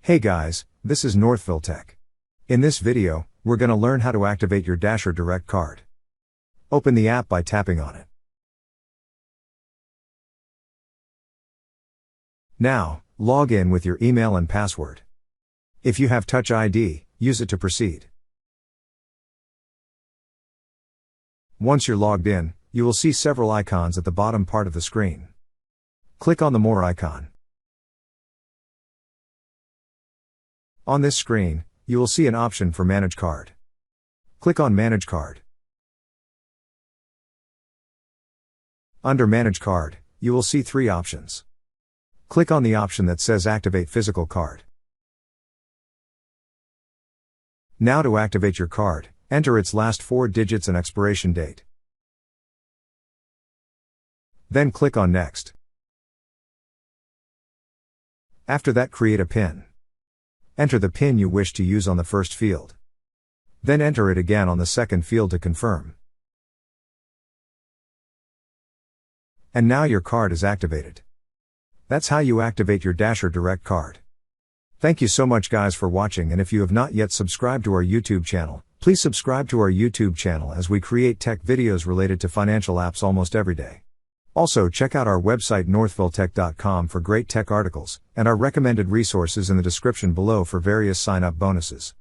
Hey guys, this is Northville Tech. In this video, we're going to learn how to activate your DasherDirect card. Open the app by tapping on it. Now, log in with your email and password. If you have Touch ID, use it to proceed. Once you're logged in, you will see several icons at the bottom part of the screen. Click on the More icon. On this screen, you will see an option for Manage Card. Click on Manage Card. Under Manage Card, you will see three options. Click on the option that says Activate Physical Card. Now to activate your card, enter its last 4 digits and expiration date. Then click on Next. After that, create a PIN. Enter the PIN you wish to use on the first field. Then enter it again on the second field to confirm. And now your card is activated. That's how you activate your DasherDirect card. Thank you so much guys for watching, and if you have not yet subscribed to our YouTube channel, please subscribe to our YouTube channel as we create tech videos related to financial apps almost every day. Also check out our website northvilletech.com for great tech articles, and our recommended resources in the description below for various sign-up bonuses.